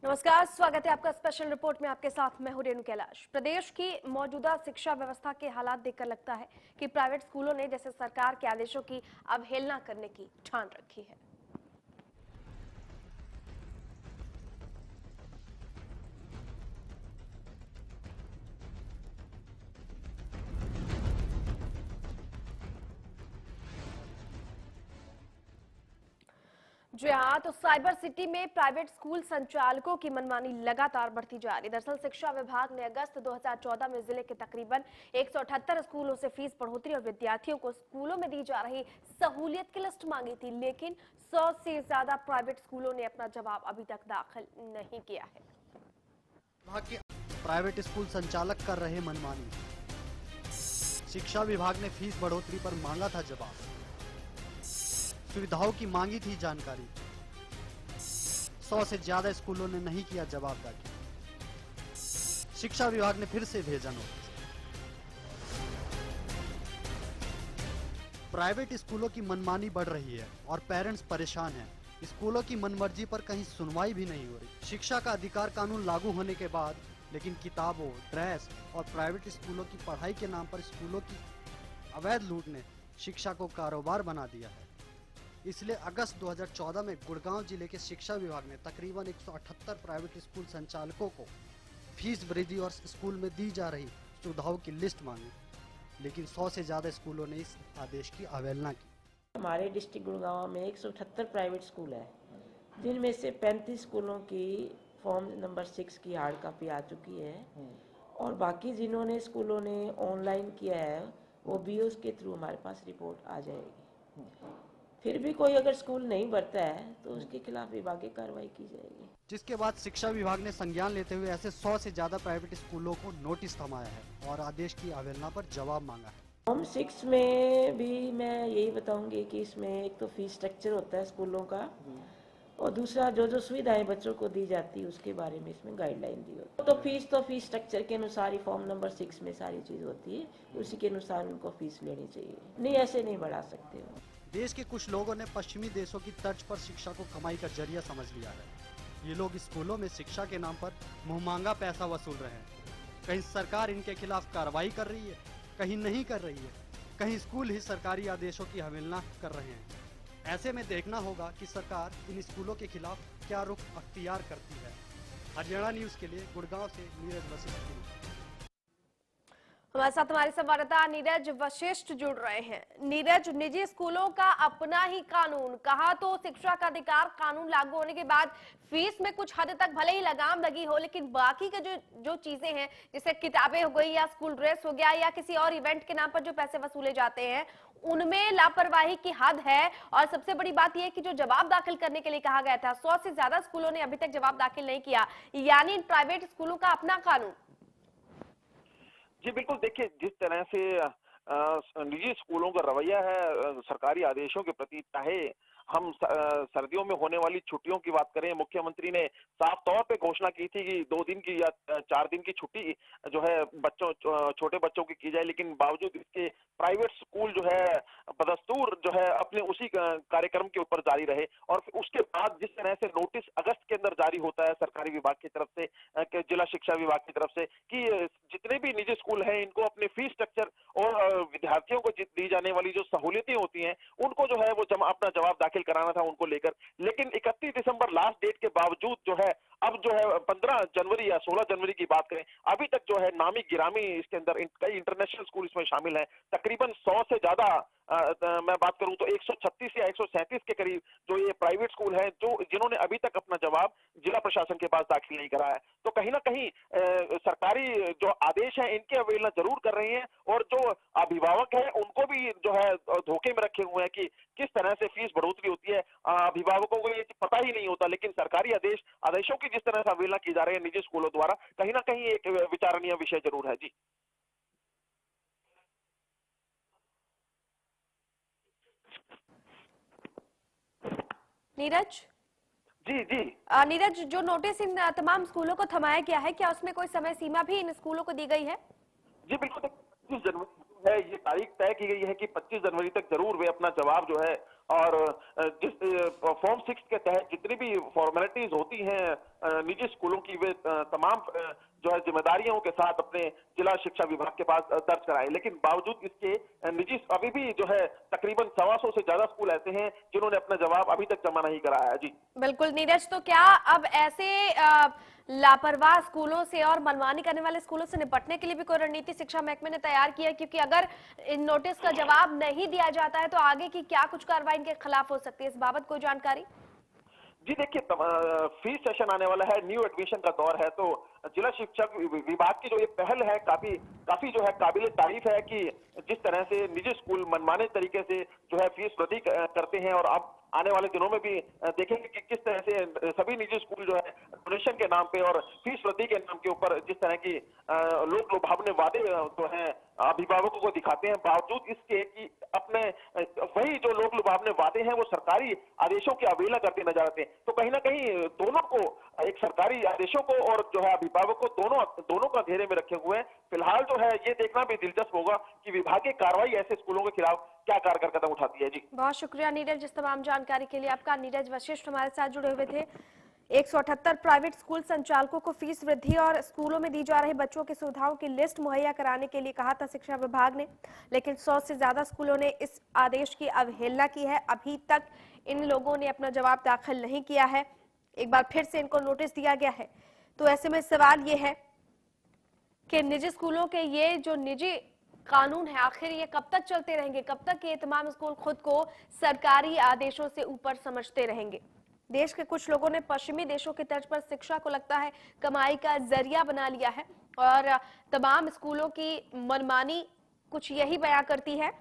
नमस्कार, स्वागत है आपका स्पेशल रिपोर्ट में। आपके साथ मैं हूं रेणु कैलाश। प्रदेश की मौजूदा शिक्षा व्यवस्था के हालात देखकर लगता है कि प्राइवेट स्कूलों ने जैसे सरकार के आदेशों की अवहेलना करने की ठान रखी है। जी हाँ, तो साइबर सिटी में प्राइवेट स्कूल संचालकों की मनमानी लगातार बढ़ती जा रही है। दरअसल शिक्षा विभाग ने अगस्त 2014 में जिले के तकरीबन 178 स्कूलों से फीस बढ़ोतरी और विद्यार्थियों को स्कूलों में दी जा रही सहूलियत की लिस्ट मांगी थी, लेकिन 100 से ज्यादा प्राइवेट स्कूलों ने अपना जवाब अभी तक दाखिल नहीं किया है। विभाग के प्राइवेट स्कूल संचालक कर रहे मनमानी। शिक्षा विभाग ने फीस बढ़ोतरी पर मांगा था जवाब, सुविधाओं की मांगी थी जानकारी। 100 से ज्यादा स्कूलों ने नहीं किया जवाबदारी। शिक्षा विभाग ने फिर से भेजा नोटिस। प्राइवेट स्कूलों की मनमानी बढ़ रही है और पेरेंट्स परेशान हैं। स्कूलों की मनमर्जी पर कहीं सुनवाई भी नहीं हो रही। शिक्षा का अधिकार कानून लागू होने के बाद लेकिन किताबों, ड्रेस और प्राइवेट स्कूलों की पढ़ाई के नाम पर स्कूलों की अवैध लूट ने शिक्षा को कारोबार बना दिया है। इसलिए अगस्त 2014 में गुड़गांव जिले के शिक्षा विभाग ने तकरीबन 178 प्राइवेट स्कूल संचालकों को फीस वृद्धि और स्कूल में दी जा रही सुविधाओं की लिस्ट मांगी, लेकिन 100 से ज्यादा स्कूलों ने इस आदेश की अवहेलना की। हमारे डिस्ट्रिक्ट गुड़गांव में 178 प्राइवेट स्कूल है, जिनमें से 35 स्कूलों की फॉर्म नंबर 6 की हार्ड कापी आ चुकी है और बाकी जिन्होंने स्कूलों ने ऑनलाइन किया है वो बीओस के थ्रू हमारे पास रिपोर्ट आ जाएगी। फिर भी कोई अगर स्कूल नहीं भरता है तो उसके खिलाफ विभागीय कार्रवाई की जाएगी। जिसके बाद शिक्षा विभाग ने संज्ञान लेते हुए ऐसे 100 से ज्यादा प्राइवेट स्कूलों को नोटिस थमाया है और आदेश की अवहेलना पर जवाब मांगा है। फॉर्म 6 में भी मैं यही बताऊंगी कि इसमें एक तो फीस स्ट्रक्चर होता है स्कूलों का और दूसरा जो सुविधाएं बच्चों को दी जाती है उसके बारे में इसमें गाइडलाइन दी होती है। तो फीस स्ट्रक्चर के अनुसार ही फॉर्म नंबर 6 में सारी चीज होती है, उसी के अनुसार उनको फीस लेनी चाहिए। नहीं, ऐसे नहीं बढ़ा सकते हो। देश के कुछ लोगों ने पश्चिमी देशों की तर्ज पर शिक्षा को कमाई का जरिया समझ लिया है। ये लोग स्कूलों में शिक्षा के नाम पर मुंहमांगा पैसा वसूल रहे हैं। कहीं सरकार इनके खिलाफ कार्रवाई कर रही है, कहीं नहीं कर रही है, कहीं स्कूल ही सरकारी आदेशों की अवहेलना कर रहे हैं। ऐसे में देखना होगा कि सरकार इन स्कूलों के खिलाफ क्या रुख अख्तियार करती है। हरियाणा न्यूज के लिए गुड़गांव से नीरज वशिष्ठ। हमारे साथ हमारे संवाददाता नीरज वशिष्ठ जुड़ रहे हैं। नीरज, निजी स्कूलों का अपना ही कानून, कहा तो शिक्षा का अधिकार कानून लागू होने के बाद फीस में कुछ हद तक भले ही लगाम लगी हो, लेकिन बाकी के जो चीजें हैं जैसे किताबें हो गई या स्कूल ड्रेस हो गया या किसी और इवेंट के नाम पर जो पैसे वसूले जाते हैं उनमें लापरवाही की हद है। और सबसे बड़ी बात यह है कि जो जवाब दाखिल करने के लिए कहा गया था, 100 से ज्यादा स्कूलों ने अभी तक जवाब दाखिल नहीं किया, यानी इन प्राइवेट स्कूलों का अपना कानून। जी बिल्कुल, देखिए जिस तरह से निजी स्कूलों का रवैया है सरकारी आदेशों के प्रति, चाहे हम सर्दियों में होने वाली छुट्टियों की बात करें, मुख्यमंत्री ने साफ तौर पे घोषणा की थी कि 2 दिन की या 4 दिन की छुट्टी जो है छोटे बच्चों की जाए, लेकिन बावजूद इसके प्राइवेट स्कूल जो है बदस्तूर जो है अपने उसी कार्यक्रम के ऊपर जारी रहे। और उसके बाद जिस तरह से नोटिस अगस्त के अंदर जारी होता है सरकारी विभाग की तरफ से, जिला शिक्षा विभाग की तरफ से, कि जितने भी निजी स्कूल हैं इनको अपने फीस स्ट्रक्चर और विद्यार्थियों को दी जाने वाली जो सहूलियतें होती हैं उनको जो है वो अपना जवाब दाखिल कराना था उनको लेकर। लेकिन 31 दिसंबर लास्ट डेट के बावजूद जो है अब जो है 15 जनवरी या 16 जनवरी की बात करें, अभी तक जो है नामी गिरामी इसके अंदर कई इंटरनेशनल स्कूल इसमें शामिल हैं। तकरीबन 100 से ज्यादा मैं बात करूं तो 136 या 137 के करीब जो ये प्राइवेट स्कूल हैं जिन्होंने अभी तक अपना जवाब जिला प्रशासन के पास दाखिल नहीं करा है। तो कहीं ना कहीं सरकारी जो आदेश है इनकी अवहेलना जरूर कर रही है और जो अभिभावक है उनको भी जो है धोखे में रखे हुए हैं कि किस तरह से फीस बढ़ोतरी होती है। अभिभावकों को ये पता ही नहीं होता, लेकिन सरकारी आदेशों की जिस तरह से अवहेलना की जा रही है निजी स्कूलों द्वारा, कहीं ना कहीं एक विचारणीय विषय जरूर है। जी नीरज, जी नीरज, जो नोटिस इन तमाम स्कूलों को थमाया गया है, क्या उसमें कोई समय सीमा भी इन स्कूलों को दी गई है? जी बिल्कुल, 25 जनवरी है ये तारीख तय की गई है कि 25 जनवरी तक जरूर वे अपना जवाब जो है और जिस फॉर्म 6 के तहत जितनी भी फॉर्मेलिटीज होती हैं निजी स्कूलों की, वे तमाम जो है जिम्मेदारियों के साथ अपने जिला शिक्षा विभाग के पास दर्ज कराए। लेकिन बावजूद इसके निजी अभी भी जो है तकरीबन 125 से ज्यादा स्कूल ऐसे हैं जिन्होंने अपना जवाब अभी तक जमा नहीं कराया है। जी बिल्कुल नीरज, तो क्या अब ऐसे लापरवाह स्कूलों से और मनमानी करने वाले स्कूलों से निपटने के लिए भी कोई रणनीति शिक्षा महकमे ने तैयार की है? क्योंकि अगर इन नोटिस का जवाब नहीं दिया जाता है तो आगे की क्या कुछ कार्रवाई इनके खिलाफ हो सकती है, इस बाबत कोई जानकारी? जी देखिए, फीस सेशन आने वाला है, न्यू एडमिशन का दौर है, तो जिला शिक्षा विभाग की जो ये पहल है काफी जो है काबिल तारीफ है कि जिस तरह से निजी स्कूल मनमाने तरीके से जो है फीस वृद्धि करते हैं। और अब आने वाले दिनों में भी देखेंगे कि किस तरह से सभी निजी स्कूल जो है डोनेशन के नाम पे और फीस वृद्धि के नाम के ऊपर जिस तरह की लोक लुभावने वादे जो हैं अभिभावकों को दिखाते हैं, बावजूद इसके कि अपने वही जो लोक लुभावने वादे हैं वो सरकारी आदेशों की अवहेलना करते नजर आते हैं। तो कहीं ना कहीं दोनों को, एक सरकारी आदेशों को और जो है अभिभावक को, दोनों को घेरे में रखे हुए हैं। फिलहाल जो है ये देखना भी दिलचस्प होगा कि विभागीय कार्रवाई ऐसे स्कूलों के खिलाफ क्या कारगर कदम उठाती है। जी बहुत शुक्रिया नीरज, इस तमाम जानकारी के लिए आपका। नीरज वशिष्ठ हमारे साथ जुड़े हुए थे। 178 प्राइवेट स्कूल संचालकों को फीस वृद्धि और स्कूलों में दी जा रही बच्चों की सुविधाओं की लिस्ट मुहैया कराने के लिए कहा था शिक्षा विभाग ने, लेकिन 100 से ज्यादा स्कूलों ने इस आदेश की अवहेलना की है। अभी तक इन लोगों ने अपना जवाब दाखिल नहीं किया है। एक बार फिर से इनको नोटिस दिया गया है। तो ऐसे में सवाल ये है कि निजी स्कूलों के ये जो निजी कानून है, आखिर ये कब तक चलते रहेंगे? कब तक ये तमाम स्कूल खुद को सरकारी आदेशों से ऊपर समझते रहेंगे? देश के कुछ लोगों ने पश्चिमी देशों की तर्ज पर शिक्षा को लगता है कमाई का जरिया बना लिया है और तमाम स्कूलों की मनमानी कुछ यही बयां करती है।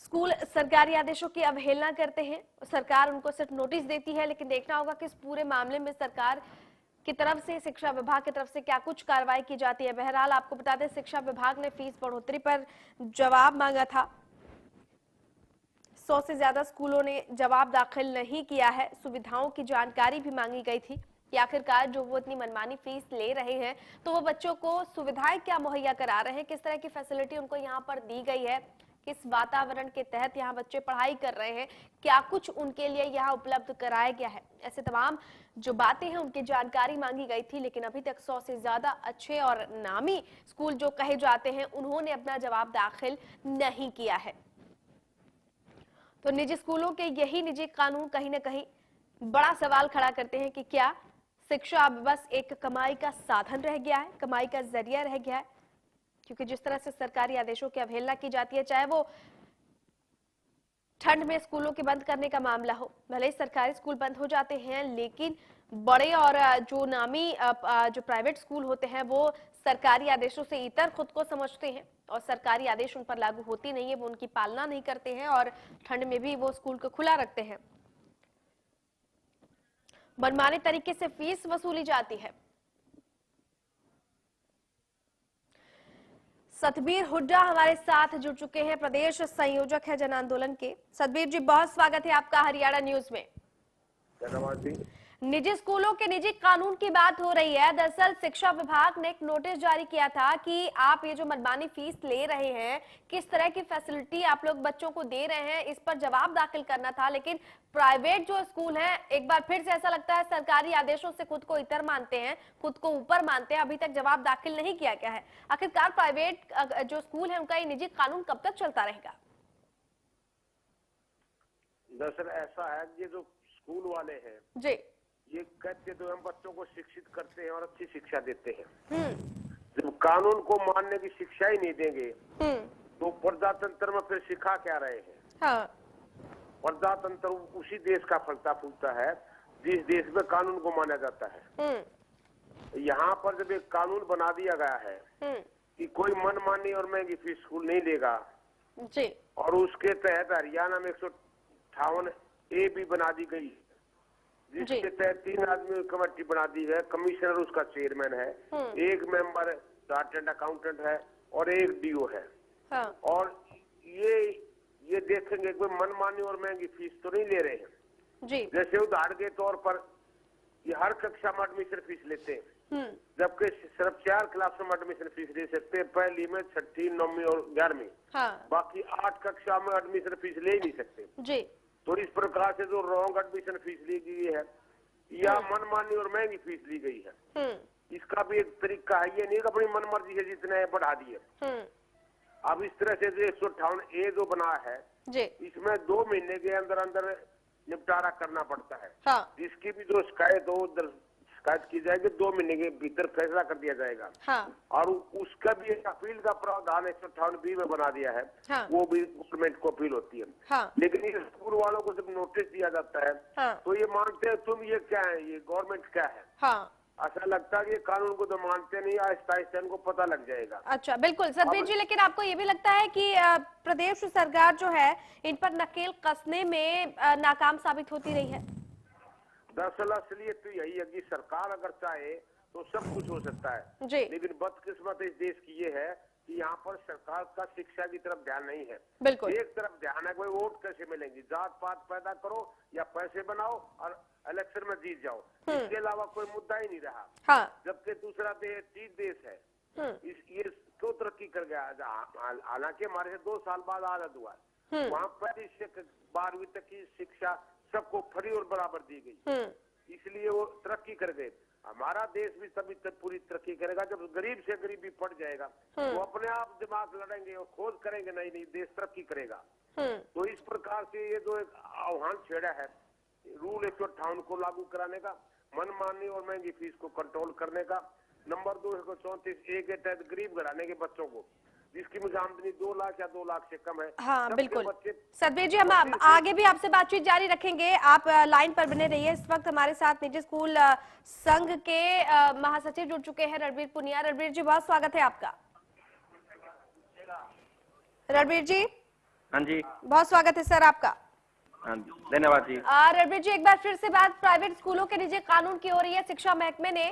स्कूल सरकारी आदेशों की अवहेलना करते हैं, सरकार उनको सिर्फ नोटिस देती है, लेकिन देखना होगा कि इस पूरे मामले में सरकार की तरफ से, शिक्षा विभाग की तरफ से क्या कुछ कार्रवाई की जाती है। बहरहाल आपको बता दें, शिक्षा विभाग ने फीस बढ़ोतरी पर जवाब मांगा था। 100 से ज्यादा स्कूलों ने जवाब दाखिल नहीं किया है। सुविधाओं की जानकारी भी मांगी गई थी कि आखिरकार जो वो इतनी मनमानी फीस ले रहे हैं तो वो बच्चों को सुविधाएं क्या मुहैया करा रहे हैं, किस तरह की फैसिलिटी उनको यहाँ पर दी गई है, किस वातावरण के तहत यहाँ बच्चे पढ़ाई कर रहे हैं, क्या कुछ उनके लिए यहाँ उपलब्ध कराया गया है। ऐसे तमाम जो बातें हैं उनकी जानकारी मांगी गई थी, लेकिन अभी तक 100 से ज्यादा अच्छे और नामी स्कूल जो कहे जाते हैं उन्होंने अपना जवाब दाखिल नहीं किया है। तो निजी स्कूलों के यही निजी कानून कहीं ना कहीं बड़ा सवाल खड़ा करते हैं कि क्या शिक्षा अब बस एक कमाई का साधन रह गया है, कमाई का जरिया रह गया है? क्योंकि जिस तरह से सरकारी आदेशों की अवहेलना की जाती है, चाहे वो ठंड में स्कूलों के बंद करने का मामला हो, भले ही सरकारी स्कूल बंद हो जाते हैं, लेकिन बड़े और जो नामी जो प्राइवेट स्कूल होते हैं वो सरकारी आदेशों से इतर खुद को समझते हैं और सरकारी आदेश उन पर लागू होती नहीं है, वो उनकी पालना नहीं करते हैं और ठंड में भी वो स्कूल को खुला रखते हैं। मनमाने तरीके से फीस वसूली जाती है। सतबीर हुड्डा हमारे साथ जुड़ चुके हैं, प्रदेश संयोजक है जन आंदोलन के। सतबीर जी, बहुत स्वागत है आपका हरियाणा न्यूज में। धन्यवाद जी। निजी स्कूलों के निजी कानून की बात हो रही है। दरअसल शिक्षा विभाग ने एक नोटिस जारी किया था कि आप ये जो मनमानी फीस ले रहे हैं, किस तरह की फैसिलिटी आप लोग बच्चों को दे रहे हैं, इस पर जवाब दाखिल करना था। लेकिन प्राइवेट जो स्कूल हैं, एक बार फिर से ऐसा लगता है सरकारी आदेशों से खुद को इतर मानते हैं, खुद को ऊपर मानते हैं। अभी तक जवाब दाखिल नहीं किया गया है। आखिरकार प्राइवेट जो स्कूल है उनका ये निजी कानून कब तक चलता रहेगा? दरअसल ऐसा है, ये जो स्कूल वाले हैं जी, ये कहते तो हम बच्चों को शिक्षित करते हैं और अच्छी शिक्षा देते हैं। जब कानून को मानने की शिक्षा ही नहीं देंगे तो प्रजातंत्र में फिर सिखा क्या रहे हैं? हाँ। प्रजातंत्र उसी देश का फलता फूलता है जिस देश में कानून को माना जाता है। यहाँ पर जब एक कानून बना दिया गया है कि कोई मनमानी और महंगी फीस स्कूल नहीं लेगा जी, और उसके तहत हरियाणा में 158A भी बना दी गई, जिसके तहत 3 आदमी की कमेटी बना दी है। कमिश्नर उसका चेयरमैन है, एक मेंबर चार्टर्ड अकाउंटेंट है और एक डीओ है। हाँ। और ये देखेंगे कोई मनमानी और महंगी फीस तो नहीं ले रहे हैं। जी। जैसे उदाहरण के तौर पर ये हर कक्षा में एडमिशन फीस लेते हैं, जबकि सिर्फ 4 क्लासों में एडमिशन फीस ले सकते हैं, पहली में, छठी, 9वीं और 11वीं। हाँ बाकी 8 कक्षा में एडमिशन फीस ले ही नहीं सकते। जी। तो इस प्रकार से जो रॉन्ग एडमिशन फीस ली गई है या मनमानी और महंगी फीस ली गई है, इसका भी एक तरीका है। ये नहीं कि अपनी मनमर्जी से जितने है बढ़ा दिए। अब इस तरह से जो 158A जो बना है जी। इसमें 2 महीने के अंदर अंदर निपटारा करना पड़ता है। हाँ जिसकी भी जो शिकायत हो शिकायत की जाएगी, 2 महीने के भीतर फैसला कर दिया जाएगा। हाँ और उसका भी एक अपील का प्रावधान 158B में बना दिया है। हाँ। वो भी गवर्नमेंट को अपील होती है। हाँ लेकिन ये स्कूल वालों को जब नोटिस दिया जाता है हाँ। तो ये मानते हैं तुम ये क्या है, ये गवर्नमेंट क्या है। हाँ ऐसा लगता है कि ये कानून को तो मानते नहीं, आहिस्ता आहिस्ता इनको पता लग जाएगा। अच्छा बिल्कुल सतबीर जी, लेकिन आपको ये भी लगता है कि प्रदेश सरकार जो है इन पर नकेल कसने में नाकाम साबित होती रही है? दरअसल असलियत तो यही है कि सरकार अगर चाहे तो सब कुछ हो सकता है जी। लेकिन बदकिस्मत इस देश की ये है कि यहाँ पर सरकार का शिक्षा की तरफ ध्यान नहीं है। बिल्कुल। एक तरफ ध्यान है, कोई वोट कैसे मिलेंगी, जात पात पैदा करो या पैसे बनाओ और इलेक्शन में जीत जाओ, इसके अलावा कोई मुद्दा ही नहीं रहा। हाँ जबकि दूसरा देश है ये क्यों तरक्की कर गया। हालांकि हमारे से 2 साल बाद आजाद हुआ, वहाँ पहली से 12वीं तक की शिक्षा सबको फ्री और बराबर दी गई, इसलिए वो तरक्की कर गए। हमारा देश भी तभी तक पूरी तरक्की करेगा जब गरीब से गरीबी पड़ जाएगा, वो अपने आप दिमाग लड़ेंगे और खोज करेंगे, नहीं नहीं देश तरक्की करेगा। तो इस प्रकार से ये जो एक आह्वान छेड़ा है रूल 158 को लागू कराने का, मनमानी और महंगी फीस को कंट्रोल करने का, नंबर 2 134A के तहत गरीब घराने के बच्चों को जिसकी मुझे आमदनी 2 लाख या 2 लाख से कम है। हाँ बिल्कुल सतबीर जी, हम आगे भी आपसे बातचीत जारी रखेंगे, आप लाइन पर बने रहिए। इस वक्त हमारे साथ निजी स्कूल संघ के महासचिव जुड़ चुके हैं रणबीर पुनिया। रणबीर जी बहुत स्वागत है आपका। रणबीर जी। हाँ जी बहुत स्वागत है सर आपका। धन्यवाद जी। रणबीर जी, एक बार फिर से बात प्राइवेट स्कूलों के निजी कानून की हो रही है। शिक्षा महकमे ने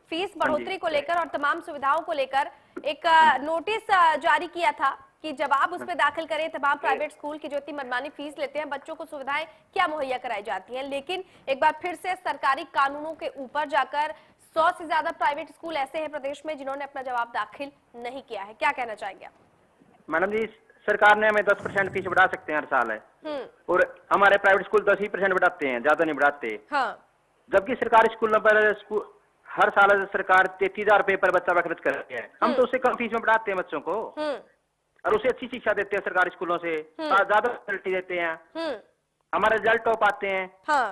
फीस बढ़ोतरी को लेकर और तमाम सुविधाओं को लेकर एक नोटिस जारी किया था कि जवाब उस पर दाखिल करें। तमाम प्राइवेट स्कूल की जो इतनी मनमानी फीस लेते हैं, बच्चों को सुविधाएं क्या मुहैया कराई जाती हैं। लेकिन एक बार फिर से सरकारी कानूनों के ऊपर जाकर 100 से ज्यादा प्राइवेट स्कूल ऐसे हैं प्रदेश में जिन्होंने अपना जवाब दाखिल नहीं किया है। क्या कहना चाहेंगे आप? मैडम जी, सरकार ने हमें 10% फीस बढ़ा सकते हैं हर साल है, और हमारे प्राइवेट स्कूल 10% बढ़ाते हैं, ज्यादा नहीं बढ़ाते। हाँ। जबकि सरकारी स्कूलों पर हर साल सरकार 33,000 रुपए पर बच्चा खर्च कर रही है। हम तो उससे कम फीस में पढ़ाते हैं बच्चों को, और उसे अच्छी शिक्षा देते हैं सरकारी स्कूलों से, ज्यादा फैसिलिटी देते हैं, हमारे रिजल्ट टॉप आते हैं। हाँ।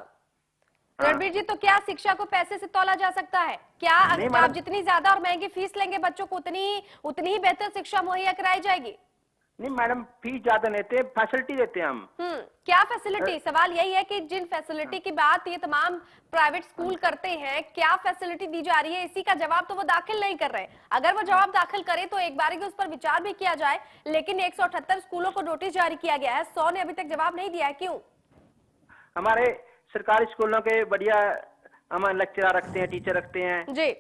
रणबीर जी, तो क्या शिक्षा को पैसे से तौला जा सकता है? क्या आप जितनी ज्यादा और महंगी फीस लेंगे बच्चों को उतनी ही बेहतर शिक्षा मुहैया कराई जाएगी? नहीं मैडम, फीस ज्यादा लेते हैं, फैसिलिटी देते हैं हम। क्या फैसिलिटी? सवाल यही है कि जिन फैसिलिटी की बात ये तमाम प्राइवेट स्कूल करते हैं, क्या फैसिलिटी दी जा रही है? इसी का जवाब तो वो दाखिल नहीं कर रहे। अगर वो जवाब दाखिल करे तो एक बार उस पर विचार भी किया जाए, लेकिन 178 स्कूलों को नोटिस जारी किया गया है, 100 ने अभी तक जवाब नहीं दिया है। क्यों? हमारे सरकारी स्कूलों के बढ़िया हमारे लेक्चरर रखते हैं, टीचर रखते हैं जी।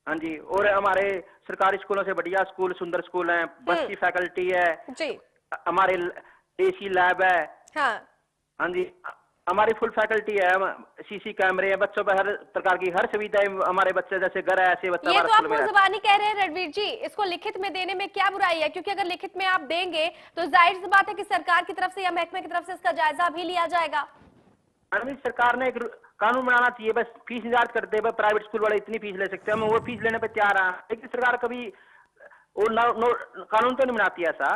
हाँ जी, और हमारे सरकारी स्कूलों से बढ़िया स्कूल, सुंदर स्कूल हैं, बस की फैकल्टी है जी, हमारे AC लैब है। हाँ। हाँ जी, हमारी फुल फैकल्टी है, CC कैमरे हैं, बच्चों पर हर प्रकार की हर सुविधाएं हमारे बच्चे जैसे घर है ऐसे बच्चा। ये तो आप जुबानी कह रहे हैं रणबीर जी, इसको लिखित में देने में क्या बुराई है? क्योंकि अगर लिखित में आप देंगे तो जाहिर सी बात है कि सरकार की तरफ से या महकमे की तरफ से इसका जायजा भी लिया जाएगा। सरकार ने एक कानून बनाना चाहिए, बस फीस निर्धारित कर दे, प्राइवेट स्कूल वाले इतनी फीस ले सकते हैं, हम वो फीस लेने पे तैयार हैं। लेकिन सरकार कभी वो कानून तो नहीं बनाती ऐसा।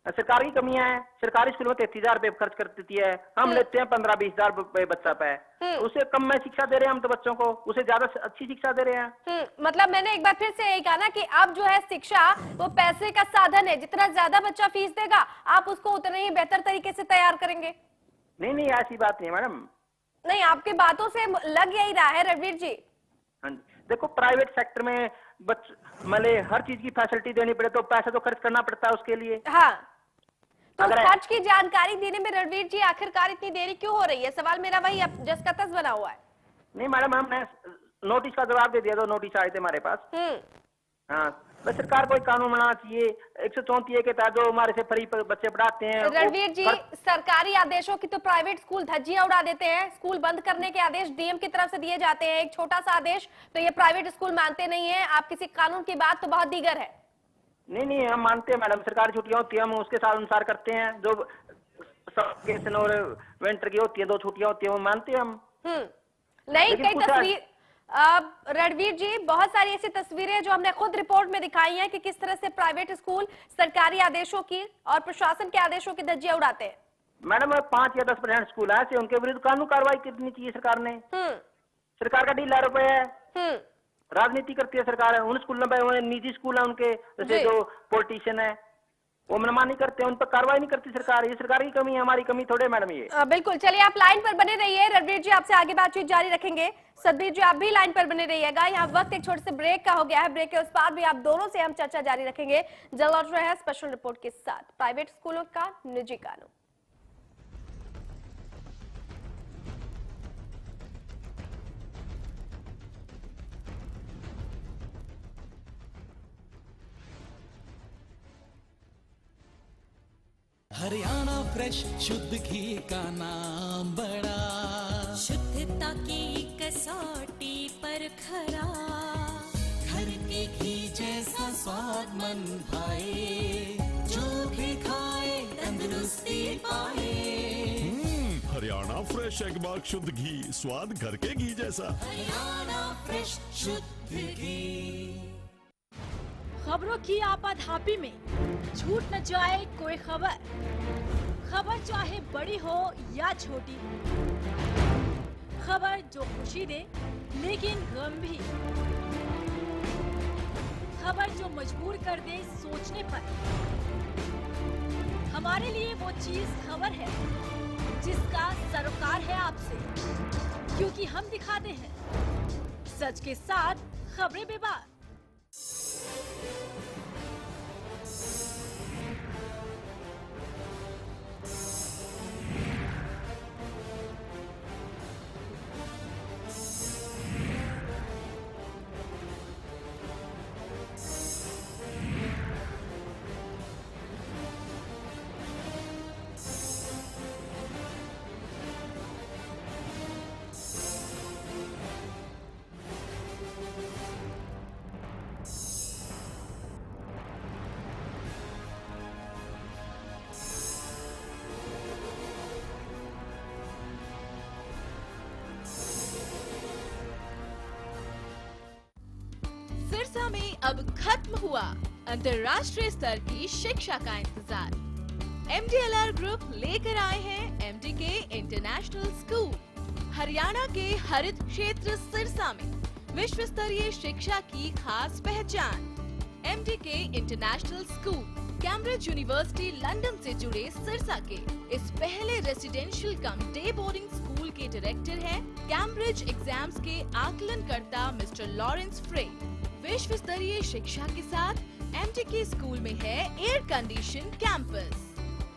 सरकार की कमियां हैं, सरकारी स्कूल में 33,000 रुपए खर्च कर देती है, हम लेते हैं 15-20,000 रुपए बच्चा पे, उसे कम में शिक्षा दे रहे हैं हम तो बच्चों को, उसे ज्यादा अच्छी शिक्षा दे रहे हैं। मतलब मैंने एक बार फिर से यही कहा ना कि अब जो है शिक्षा वो पैसे का साधन है, जितना ज्यादा बच्चा फीस देगा आप उसको उतने ही बेहतर तरीके से तैयार करेंगे। नहीं, ऐसी बात नहीं है मैडम। नहीं, आपकी बातों से लग यही रहा है रणबीर जी। हाँ जी, देखो प्राइवेट सेक्टर में मतलब हर चीज की फैसिलिटी देनी पड़े तो पैसा तो खर्च करना पड़ता है उसके लिए। हाँ, तो खर्च की जानकारी देने में रणबीर जी आखिरकार इतनी देरी क्यों हो रही है? सवाल मेरा वही जस का तस बना हुआ है। नहीं मैडम, हमने नोटिस का जवाब दे दिया, तो नोटिस आए थे हमारे पास। हाँ, बस सरकार कोई कानून बनाना चाहिए 134 के तहत जो हमारे से फ्री बच्चे पढ़ाते हैं रणवीर जी, सरकारी आदेशों की तो प्राइवेट स्कूल धज्जियां उड़ा देते हैं। स्कूल बंद करने के आदेश डीएम की तरफ से दिए जाते हैं, एक छोटा सा आदेश तो ये प्राइवेट स्कूल मानते नहीं है। आप किसी कानून की बात तो बहुत दीगर है। नहीं हम मानते हैं मैडम, सरकारी छुट्टियां होती है हम उसके साथ अनुसार करते हैं। जो वेकेशन और विंटर की होती है 2 छुट्टियां होती है वो मानते हैं हम। नहीं, कई तस्वीर रणवीर जी, बहुत सारी ऐसी तस्वीरें जो हमने खुद रिपोर्ट में दिखाई हैं कि किस तरह से प्राइवेट स्कूल सरकारी आदेशों की और प्रशासन के आदेशों की धज्जियां उड़ाते हैं। मैडम 5 या 10% स्कूल है ऐसे, उनके विरुद्ध कानूनी कार्रवाई करनी चाहिए सरकार ने। सरकार का 1.5 लाख रुपए है, राजनीति करती है सरकार। उन स्कूलों में निजी स्कूल है उनके, जैसे जो पॉलिटिशियन है वो मनमानी करते हैं, उन पर कार्रवाई नहीं करती सरकार। ये सरकार की कमी है, हमारी कमी थोड़े मैडम ये। बिल्कुल, चलिए आप लाइन पर बने रहिए। रणवीर जी आपसे आगे बातचीत जारी रखेंगे। सतबीर जी आप भी लाइन पर बने रहिएगा। यहाँ वक्त एक छोटे से ब्रेक का हो गया है, ब्रेक के उस पार भी आप दोनों से हम चर्चा जारी रखेंगे। जल्द लौट रहे हैं स्पेशल रिपोर्ट के साथ, प्राइवेट स्कूलों का निजी कानून। हरियाणा फ्रेश शुद्ध घी का नाम बड़ा, शुद्धता की कसौटी पर खरा, घर के घी जैसा स्वाद मन भाए, जो भी खाए तंदुरुस्ती पाए। हरियाणा फ्रेश एगबाग शुद्ध घी, स्वाद घर के घी जैसा। हरियाणा फ्रेश शुद्ध घी। खबरों की आपाधापी में छूट न जाए कोई खबर, खबर चाहे बड़ी हो या छोटी, खबर जो खुशी दे लेकिन गम भी, खबर जो मजबूर कर दे सोचने पर। हमारे लिए वो चीज खबर है जिसका सरोकार है आपसे, क्योंकि हम दिखाते हैं सच के साथ खबरें बेबाक। सिरसा में अब खत्म हुआ अंतर्राष्ट्रीय स्तर की शिक्षा का इंतजार। MDLR ग्रुप लेकर आए हैं MDK इंटरनेशनल स्कूल। हरियाणा के हरित क्षेत्र सिरसा में विश्व स्तरीय शिक्षा की खास पहचान। MDK international school Cambridge university London से जुड़े सिरसा के इस पहले रेसिडेंशियल कम डे बोर्डिंग स्कूल के डायरेक्टर हैं कैम्ब्रिज एग्जाम्स के आकलनकर्ता मिस्टर लॉरेंस फ्रे। विश्व स्तरीय शिक्षा के साथ MDK स्कूल में है एयर कंडीशन कैंपस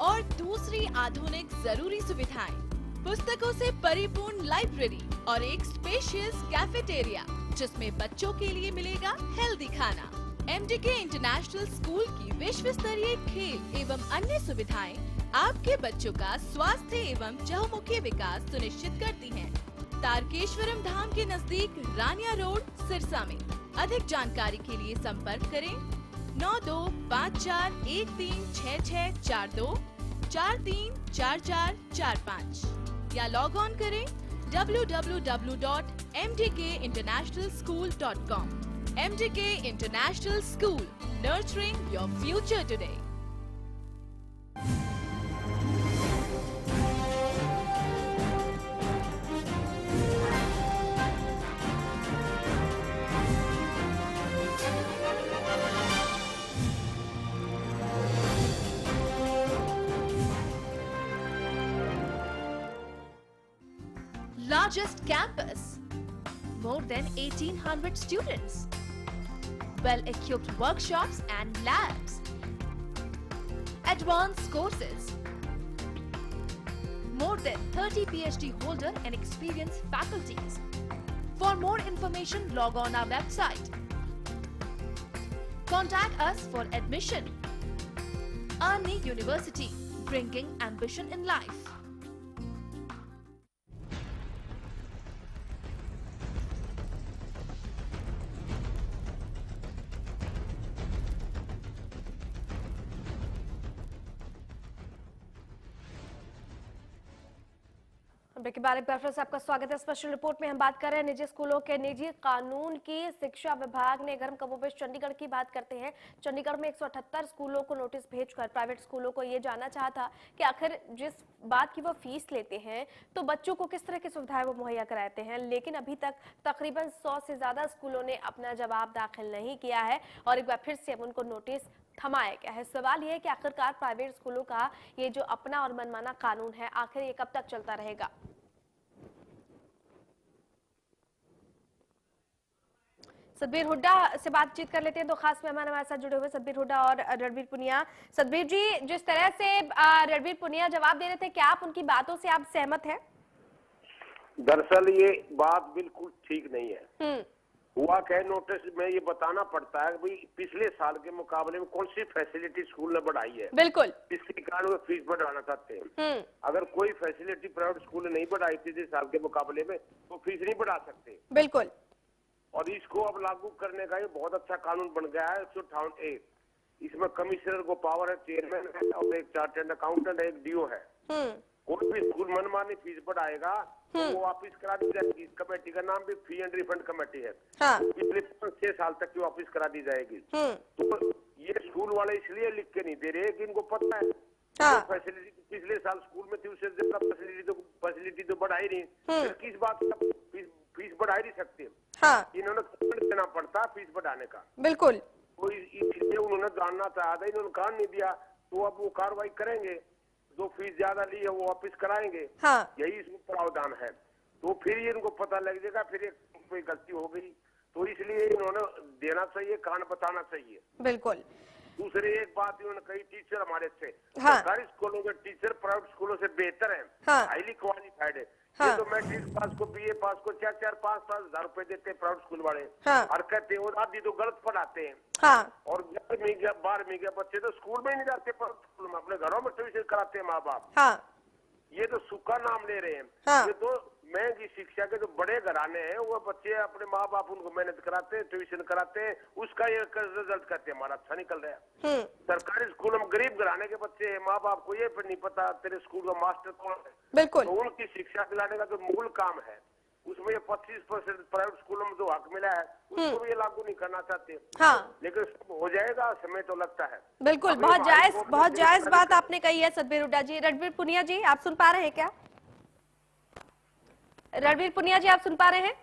और दूसरी आधुनिक जरूरी सुविधाएं, पुस्तकों से परिपूर्ण लाइब्रेरी और एक स्पेशियस कैफेटेरिया जिसमें बच्चों के लिए मिलेगा हेल्दी खाना। MDK इंटरनेशनल स्कूल की विश्व स्तरीय खेल एवं अन्य सुविधाएं आपके बच्चों का स्वास्थ्य एवं चहुमुखी विकास सुनिश्चित करती हैं। तारकेश्वरम धाम के नजदीक रानिया रोड सिरसा में। अधिक जानकारी के लिए संपर्क करें 9254136642 434445 या लॉग ऑन करें www.mdkinternationalschool.com। MDK International School, nurturing your future today. Largest campus, more than 1800 students, well-equipped workshops and labs, advanced courses, more than 30 PhD holder and experienced faculties. For more information, log on our website. Contact us for admission. Army University, bringing ambition in life. Break के बाद एक बार फिर से आपका स्वागत है। Special report में हम बात कर रहे हैं निजी स्कूलों के निजी कानून की। शिक्षा विभाग ने अगर हम कमोबेश चंडीगढ़ की बात करते हैं, चंडीगढ़ में 178 स्कूलों को नोटिस भेजकर प्राइवेट स्कूलों को ये जानना चाहा था कि आखिर जिस बात की वो फीस लेते हैं तो बच्चों को किस तरह की सुविधाएं वो मुहैया कराते हैं, लेकिन अभी तक तकरीबन 100 से ज्यादा स्कूलों ने अपना जवाब दाखिल नहीं किया है और एक बार फिर से अब उनको नोटिस थमाया गया है। सवाल यह है कि आखिरकार प्राइवेट स्कूलों का ये जो अपना और मनमाना कानून है, आखिर ये कब तक चलता रहेगा। सतबीर हुड्डा से बातचीत कर लेते हैं। दो खास मेहमान हमारे साथ जुड़े हुए, सतबीर हुड्डा और रणबीर पुनिया। सतबीर जी, जिस तरह से रणबीर पुनिया जवाब दे रहे थे, क्या आप उनकी बातों से आप सहमत हैं? दरअसल ये बात बिल्कुल ठीक नहीं है। हुआ क्या, नोटिस में ये बताना पड़ता है भाई पिछले साल के मुकाबले में कौन सी फैसिलिटी स्कूल ने बढ़ाई है। बिल्कुल, इसके कारण वो फीस बढ़ाना चाहते हैं। अगर कोई फैसिलिटी प्राइवेट स्कूल ने नहीं बढ़ाई पिछले साल के मुकाबले में तो फीस नहीं बढ़ा सकते। बिल्कुल। और इसको अब लागू करने का ये बहुत अच्छा कानून बन गया है 158। इसमें कमिश्नर को पावर है, चेयरमैन है और एक चार्टर्ड अकाउंटेंट है, एक डीओ है। कोई भी स्कूल मनमानी फीस बढ़ाएगा तो वो वापिस करा दी जाएगी। इस कमेटी का नाम भी फी एंड रिफंड कमेटी है। पिछले 5-6 साल तक की वापिस करा दी जाएगी। तो ये स्कूल वाले इसलिए लिख के नहीं दे रहे कि इनको पता है फैसिलिटी पिछले साल स्कूल में थी उससे ज्यादा फैसिलिटी तो बढ़ाई नहीं, फिर किस बात का फीस बढ़ा ही नहीं सकते। इन्होंने देना पड़ता फीस बढ़ाने का। बिल्कुल। तो इसलिए उन्होंने जानना चाहा था, इन्होंने कान नहीं दिया तो अब वो कार्रवाई करेंगे। जो फीस ज्यादा ली है वो वापिस कराएंगे। यही इसमें प्रावधान है। तो फिर ये इनको पता लग जाएगा फिर कोई गलती हो गई, तो इसलिए इन्होंने देना चाहिए, कान बताना चाहिए। बिल्कुल। दूसरी एक बात इन्होंने कही, टीचर हमारे थे सरकारी स्कूलों के टीचर प्राइवेट स्कूलों से बेहतर है, हाईली क्वालिफाइड है। ये तो मैट्रिक पास को, बीए पास को 4-5 हजार रुपए देते हैं प्राइवेट स्कूल वाले। और कहते हैं और आदि तो गलत पढ़ाते हैं। और 11वीं के बच्चे तो स्कूल में ही नहीं जाते, प्राइवेट स्कूल में अपने घरों में ट्यूशन कराते हैं माँ बाप। ये तो सुखा नाम ले रहे हैं। ये तो महंगी शिक्षा के जो बड़े घराने हैं वो बच्चे अपने माँ बाप उनको मेहनत कराते हैं, ट्यूशन कराते हैं, उसका ये रिजल्ट कहते हैं हमारा अच्छा निकल रहा है। सरकारी स्कूल में गरीब घराने के बच्चे हैं, माँ बाप को ये फिर नहीं पता तेरे स्कूल का मास्टर कौन है। बिल्कुल। तो उनकी शिक्षा दिलाने का जो मूल काम है उसमें 25% प्राइवेट स्कूलों में जो हक मिला है उसको भी ये लागू नहीं करना चाहते। लेकिन हो जाएगा, समय तो लगता है। बिल्कुल, बहुत जायज बात आपने कही है सतबीर हुड्डा जी। रणबीर पुनिया जी, आप सुन पा रहे हैं क्या? रणबीर पुनिया जी, आप सुन पा रहे हैं?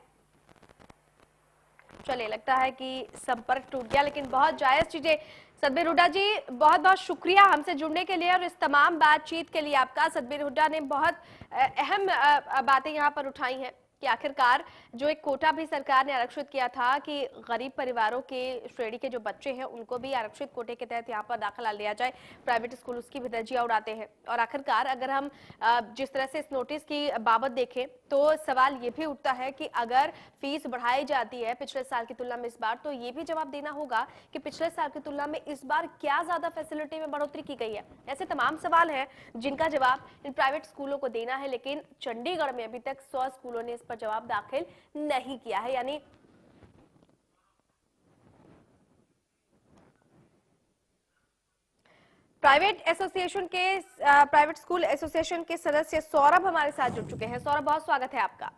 चलिए, लगता है कि संपर्क टूट गया, लेकिन बहुत जायज चीजें। सतबीर हुड्डा जी, बहुत बहुत शुक्रिया हमसे जुड़ने के लिए और इस तमाम बातचीत के लिए आपका। सतबीर हुड्डा ने बहुत अहम बातें यहाँ पर उठाई हैं कि आखिरकार जो एक कोटा भी सरकार ने आरक्षित किया था कि गरीब परिवारों के श्रेणी के जो बच्चे हैं उनको भी आरक्षित कोटे के तहत यहाँ पर दाखिला लिया जाए, प्राइवेट स्कूल उसकी भी धज्जियां उड़ाते हैं। और आखिरकार अगर हम जिस तरह से इस नोटिस की बाबत देखें तो सवाल ये भी उठता है कि अगर फीस बढ़ाई जाती है पिछले साल की तुलना में इस बार, तो ये भी जवाब देना होगा कि पिछले साल की तुलना में इस बार क्या ज्यादा फैसिलिटी में बढ़ोतरी की गई है। ऐसे तमाम सवाल हैं जिनका जवाब इन प्राइवेट स्कूलों को देना है, लेकिन चंडीगढ़ में अभी तक 100 स्कूलों ने इस पर जवाब दाखिल नहीं किया है। यानी प्राइवेट स्कूल एसोसिएशन के सदस्य सौरभ हमारे साथ जुड़ चुके हैं। सौरभ, बहुत स्वागत है आपका।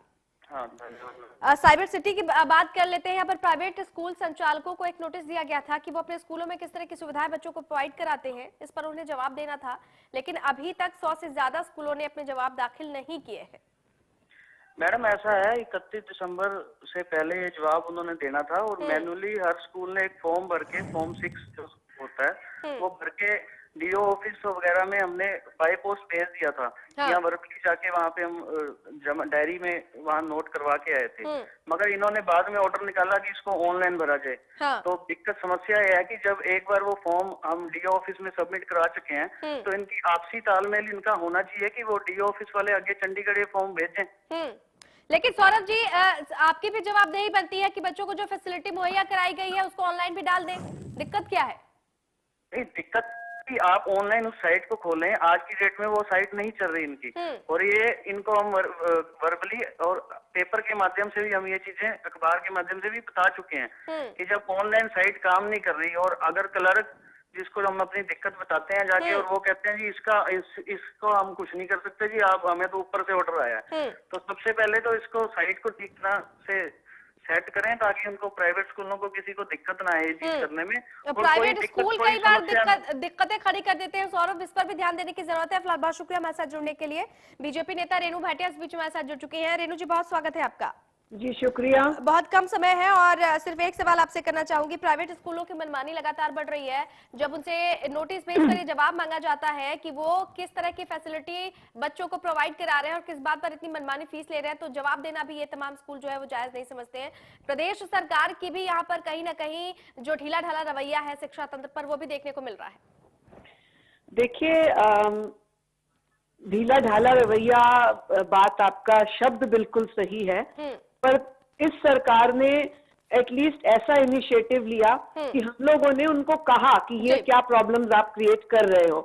साइबर सिटी की बात कर लेते हैं। यहाँ पर प्राइवेट स्कूल संचालकों को एक नोटिस दिया गया था कि वो अपने स्कूलों में किस तरह की सुविधाएं बच्चों को प्रोवाइड कराते हैं, इस पर उन्हें जवाब देना था, लेकिन अभी तक 100 से ज्यादा स्कूलों ने अपने जवाब दाखिल नहीं किए हैं। मैडम, ऐसा है 31 दिसंबर से पहले ये जवाब उन्होंने देना था और मैनुअली हर स्कूल ने एक फॉर्म भर के, फॉर्म 6 जो होता है वो भर के डीओ ऑफिस वगैरह में हमने बाय पोस्ट भेज दिया था। या वर्कली जाके वहाँ पे हम डायरी में वहाँ नोट करवा के आए थे, मगर इन्होंने बाद में ऑर्डर निकाला कि इसको ऑनलाइन भरा जाए। तो दिक्कत समस्या ये है कि जब एक बार वो फॉर्म हम डीओ ऑफिस में सबमिट करा चुके हैं तो इनकी आपसी तालमेल इनका होना चाहिए कि वो डीओ ऑफिस वाले आगे चंडीगढ़ ये फॉर्म भेजें। लेकिन सौरभ जी, आपकी भी जवाबदेही बनती है कि बच्चों को जो फैसिलिटी मुहैया कराई गई है उसको ऑनलाइन भी डाल दें। दिक्कत क्या है? दिक्कत कि आप ऑनलाइन उस साइट को खोलें, आज की डेट में वो साइट नहीं चल रही इनकी। और ये इनको हम वर्बली और पेपर के माध्यम से भी हम ये चीजें अखबार के माध्यम से भी बता चुके हैं कि जब ऑनलाइन साइट काम नहीं कर रही और अगर क्लर्क जिसको हम अपनी दिक्कत बताते हैं जाके और वो कहते हैं जी इसको हम कुछ नहीं कर सकते जी, आप हमें तो ऊपर से ऑर्डर आया है, तो सबसे पहले तो इसको साइट को ठीक तरह से सेट करें ताकि उनको प्राइवेट स्कूलों को किसी को दिक्कत ना आए चीज करने में। प्राइवेट स्कूल कई बार दिक्कतें खड़ी कर देते हैं सौरभ, इस पर भी ध्यान देने की जरूरत है। फिलहाल बहुत शुक्रिया हमारे साथ जुड़ने के लिए। बीजेपी नेता रेणु भाटिया इस बीच हमारे साथ जुड़ चुकी हैं। रेणु जी, बहुत स्वागत है आपका। जी शुक्रिया। बहुत कम समय है और सिर्फ एक सवाल आपसे करना चाहूंगी। प्राइवेट स्कूलों की मनमानी लगातार बढ़ रही है, जब उनसे नोटिस भेजकर ये जवाब मांगा जाता है कि वो किस तरह की फैसिलिटी बच्चों को प्रोवाइड करा रहे हैं और किस बात पर इतनी मनमानी फीस ले रहे हैं, तो जवाब देना भी ये तमाम स्कूल जो है वो जायज नहीं समझते हैं। प्रदेश सरकार की भी यहाँ पर कहीं ना कहीं जो ढीला ढाला रवैया है शिक्षा तंत्र पर, वो भी देखने को मिल रहा है। देखिए, ढीला ढाला रवैया, बात आपका शब्द बिल्कुल सही है, पर इस सरकार ने एटलीस्ट ऐसा इनिशिएटिव लिया कि हम लोगों ने उनको कहा कि ये क्या प्रॉब्लम्स आप क्रिएट कर रहे हो।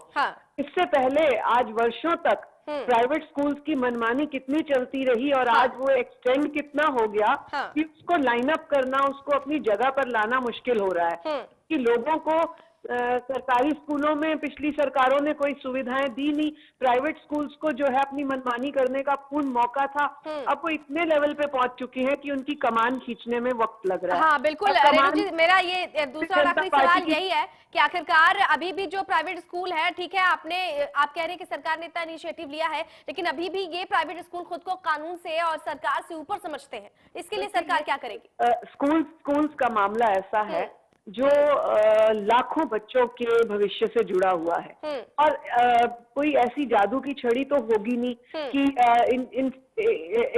इससे पहले आज वर्षों तक प्राइवेट स्कूल्स की मनमानी कितनी चलती रही और आज वो एक्सटेंड कितना हो गया कि उसको लाइन अप करना, उसको अपनी जगह पर लाना मुश्किल हो रहा है। कि लोगों को सरकारी स्कूलों में पिछली सरकारों ने कोई सुविधाएं दी नहीं, प्राइवेट स्कूल्स को जो है अपनी मनमानी करने का पूर्ण मौका था। अब वो इतने लेवल पे पहुंच चुके हैं कि उनकी कमान खींचने में वक्त लग रहा है। हाँ बिल्कुल रेणु जी, मेरा ये दूसरा और आखिरी सवाल यही है कि आखिरकार अभी भी जो प्राइवेट स्कूल है, ठीक है आप कह रहे हैं कि सरकार ने इतना इनिशिएटिव लिया है, लेकिन अभी भी ये प्राइवेट स्कूल खुद को कानून से और सरकार से ऊपर समझते हैं, इसके लिए सरकार क्या करेगी? स्कूल्स का मामला ऐसा है जो लाखों बच्चों के भविष्य से जुड़ा हुआ है और कोई ऐसी जादू की छड़ी तो होगी नहीं कि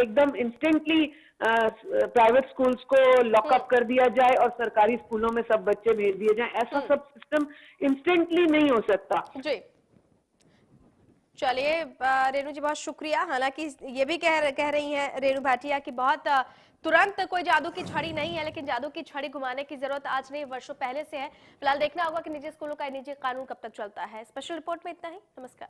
एकदम इंस्टेंटली प्राइवेट स्कूल्स को लॉकअप कर दिया जाए और सरकारी स्कूलों में सब बच्चे भेज दिए जाएं। ऐसा सब सिस्टम इंस्टेंटली नहीं हो सकता। जी चलिए रेणु जी, बहुत शुक्रिया। हालांकि ये भी कह रही हैं रेणु भाटिया कि बहुत तुरंत कोई जादू की छड़ी नहीं है, लेकिन जादू की छड़ी घुमाने की जरूरत आज नहीं, वर्षों पहले से है। फिलहाल देखना होगा कि निजी स्कूलों का निजी कानून कब तक चलता है। स्पेशल रिपोर्ट में इतना ही। नमस्कार।